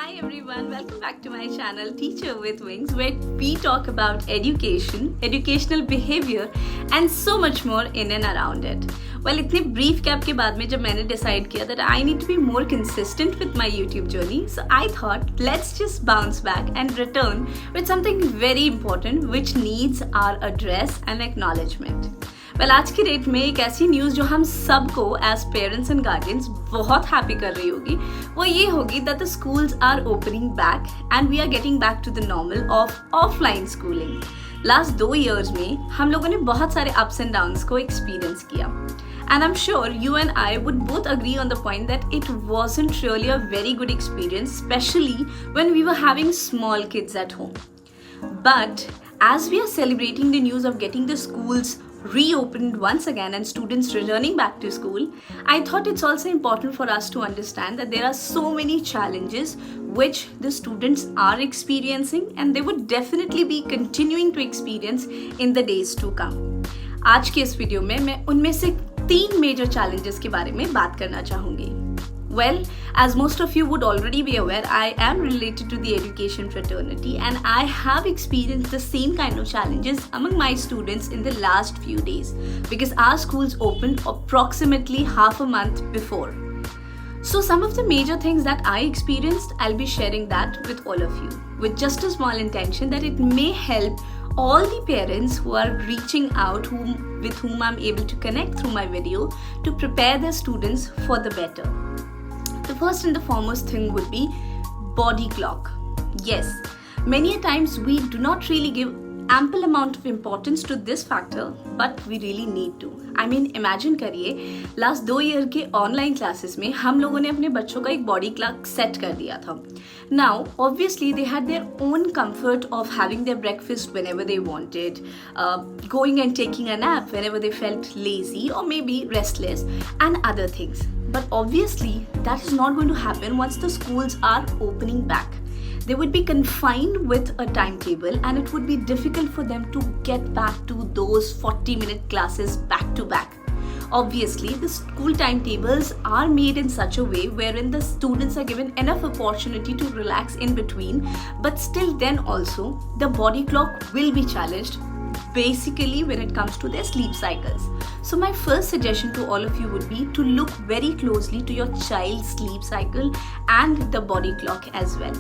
Hi everyone, welcome back to my channel Teacher with Wings, where we talk about education, educational behavior and so much more in and around it. Well, इतने brief gap के बाद में जब मैंने decide किया that I need to be more consistent with my YouTube journey, so I thought let's just bounce back and return with something very important which needs our address and acknowledgement. Well, आज की date में एक ऐसी news जो हम सबको as parents and guardians बहुत happy कर रही होगी वो ये होगी that the schools are opening back and we are getting back to the normal of offline schooling. Last 2 years में हम लोगों ने बहुत सारे अप्स एंड डाउन्स को एक्सपीरियंस किया. And I'm sure you and I would both agree on the point that it wasn't really a very good experience, especially when we were having small kids at home. But as we are celebrating the news of getting the schools reopened once again and students returning back to school, I thought it's also important for us to understand that there are so many challenges which the students are experiencing and they would definitely be continuing to experience in the days to come. आज के इस video में मैं उनमें से 3 major challenges के बारे में बात करना चाहूँगी. Well, as most of you would already be aware, I am related to the education fraternity and I have experienced the same kind of challenges among my students in the last few days because our schools opened approximately half a month before. So some of the major things that I experienced, I'll be sharing that with all of you with just a small intention that it may help all the parents who are reaching out with whom I'm able to connect through my video to prepare their students for the better. The first and the foremost thing would be body clock. Yes, many a times we do not really give ample amount of importance to this factor, but we really need to. I mean, imagine करिए last 2 year के online classes में हम लोगों ने अपने बच्चों का एक body clock set कर दिया था. Now, obviously, they had their own comfort of having their breakfast whenever they wanted, going and taking a nap whenever they felt lazy or maybe restless and other things. But obviously, that is not going to happen once the schools are opening back. They would be confined with a timetable and it would be difficult for them to get back to those 40-minute classes back to back. Obviously, the school timetables are made in such a way wherein the students are given enough opportunity to relax in between, but still then also the body clock will be challenged basically when it comes to their sleep cycles. So my first suggestion to all of you would be to look very closely to your child's sleep cycle and the body clock as well.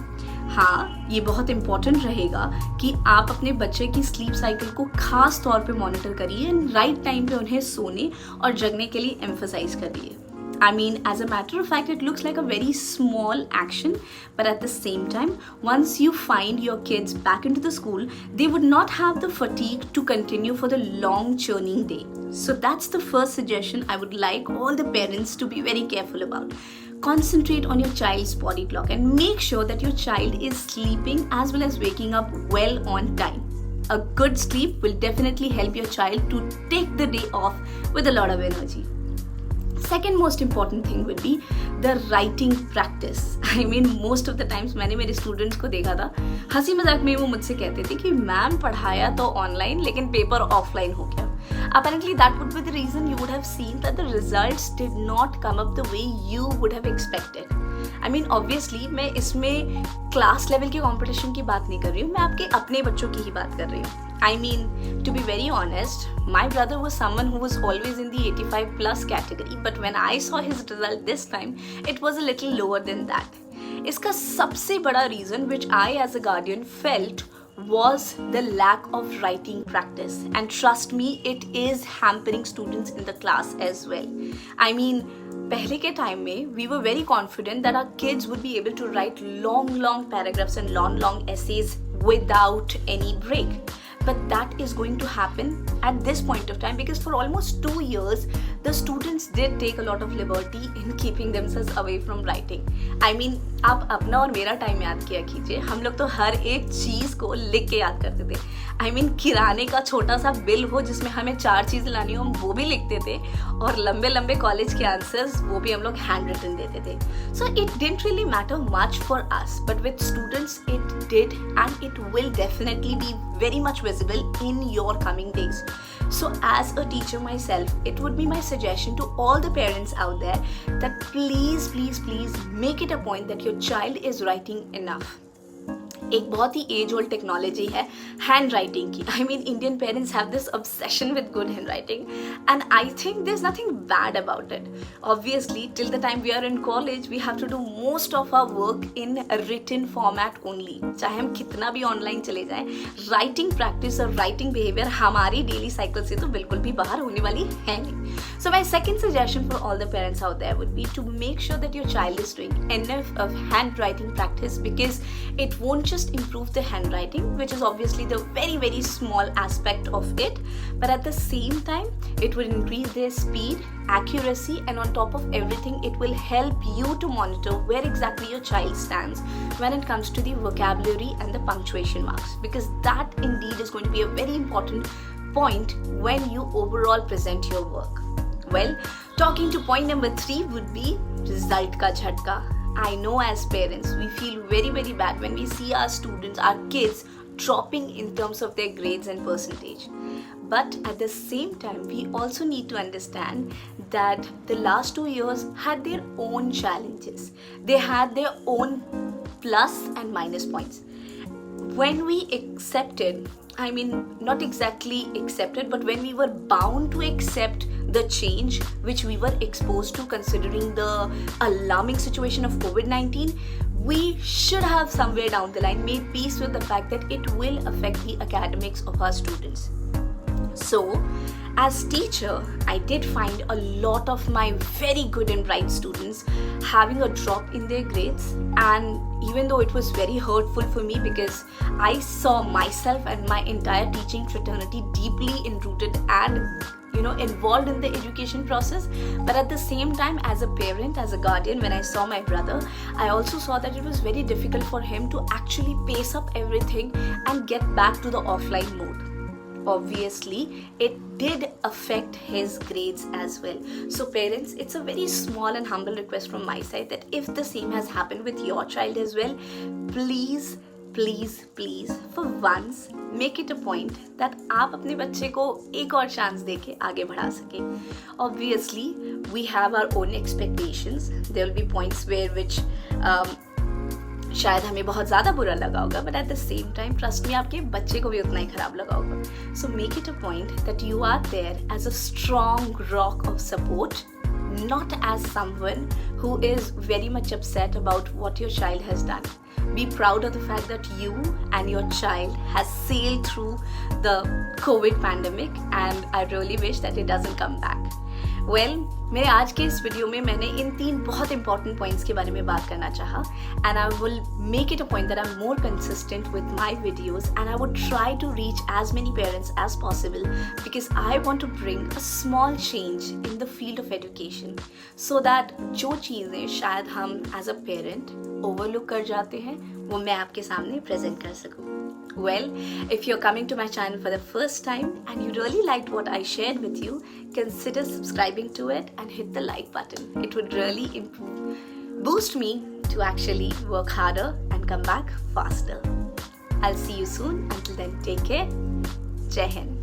हाँ, ये बहुत important रहेगा कि आप अपने बच्चे की sleep cycle को खास तौर पे मॉनिटर करिए एंड राइट टाइम पे उन्हें सोने और जगने के लिए एम्फसाइज करिए. I mean, as a matter of fact, it looks like a very small action, but at the same time, once you find your kids back into the school, they would not have the fatigue to continue for the long churning day. So that's the first suggestion I would like all the parents to be very careful about. Concentrate on your child's body clock and make sure that your child is sleeping as well as waking up well on time. A good sleep will definitely help your child to take the day off with a lot of energy. Second most important thing would be the writing practice. I mean, most of the times मैंने मेरे students को देखा था, हंसी मजाक में वो मुझसे कहते थे कि मैम पढ़ाया तो ऑनलाइन लेकिन पेपर ऑफलाइन हो गया. Apparently that would be the reason you would have seen that the results did not come up the way you would have expected. I mean, obviously मैं इसमें क्लास लेवल के competition की बात नहीं कर रही हूँ, मैं आपके अपने बच्चों की ही बात कर रही हूँ. I mean, to be very honest, my brother was someone who was always in the 85 plus category, but when I saw his result this time, it was a little lower than that. इसका सबसे बड़ा reason which I as a guardian felt was the lack of writing practice, and trust me, it is hampering students in the class as well. I mean, पहले के time में we were very confident that our kids would be able to write long paragraphs and long essays without any break. But that is going to happen at this point of time because for almost 2 years, the students did take a lot of liberty in keeping themselves away from writing. I mean, आप अपना और मेरा time याद किया कीजिए. हम लोग तो हर एक चीज़ को लिख के याद करते थे. I mean, किराने का छोटा सा बिल हो जिसमें हमें 4 चीज़ लानी हो, हम वो भी लिखते थे और लंबे कॉलेज के आंसर्स वो भी हम लोग हैंड रिटन देते थे. So it didn't really matter much for us, but with students it did and it will definitely be very much visible in your coming days. So as a teacher myself, it would be my suggestion to all the parents out there that please make it a point that your child is writing enough. एक बहुत ही age old technology है hand writing की. I mean Indian parents have this obsession with good hand writing and I think there is nothing bad about it. Obviously till the time we are in college we have to do most of our work in written format only. चाहे हम कितना भी online चले जाएं, writing practice और writing behaviour हमारी daily cycle से तो बिल्कुल भी बाहर होने वाली है नहीं. So my second suggestion for all the parents out there would be to make sure that your child is doing enough of handwriting practice, because it won't just improve the handwriting, which is obviously the very small aspect of it, but at the same time it will increase their speed, accuracy, and on top of everything it will help you to monitor where exactly your child stands when it comes to the vocabulary and the punctuation marks, because that indeed is going to be a very important point when you overall present your work. Well, talking to point number 3 would be result ka jhatka. I know as parents we feel very bad when we see our students, our kids dropping in terms of their grades and percentage. But at the same time we also need to understand that the last 2 years had their own challenges. They had their own plus and minus points. When we accepted, I mean not exactly accepted, but when we were bound to accept the change which we were exposed to considering the alarming situation of COVID-19, we should have somewhere down the line made peace with the fact that it will affect the academics of our students. So as teacher, I did find a lot of my very good and bright students having a drop in their grades, and even though it was very hurtful for me because I saw myself and my entire teaching fraternity deeply enrooted and involved in the education process, but at the same time as a parent, as a guardian, when I saw my brother, I also saw that it was very difficult for him to actually pace up everything and get back to the offline mode. Obviously it did affect his grades as well. So parents, it's a very small and humble request from my side that if the same has happened with your child as well, please for once make it a point that आप अपने बच्चे को एक और chance देके आगे बढ़ा सकें. Obviously we have our own expectations. There will be points which शायद हमें बहुत ज़्यादा बुरा लगा होगा, but at the same time trust में आपके बच्चे को भी उतना ही खराब लगा होगा. So make it a point that you are there as a strong rock of support, not as someone who is very much upset about what your child has done. Be proud of the fact that you and your child has sailed through the COVID pandemic, and I really wish that it doesn't come back. Well, मेरे आज के इस video में मैंने इन 3 बहुत important points के बारे में बात करना चाहा, and I will make it a point that I am more consistent with my videos, and I would try to reach as many parents as possible, because I want to bring a small change in the field of education, so that जो चीज़ें शायद हम as a parent overlook कर जाते हैं वो मैं आपके सामने प्रेजेंट कर सकूँ. Well, if you're coming to my channel for the first time and you really liked what I shared with you, consider subscribing to it and hit the like button. It would really boost me to actually work harder and come back faster. I'll see you soon. Until then, take care. Jai Hind.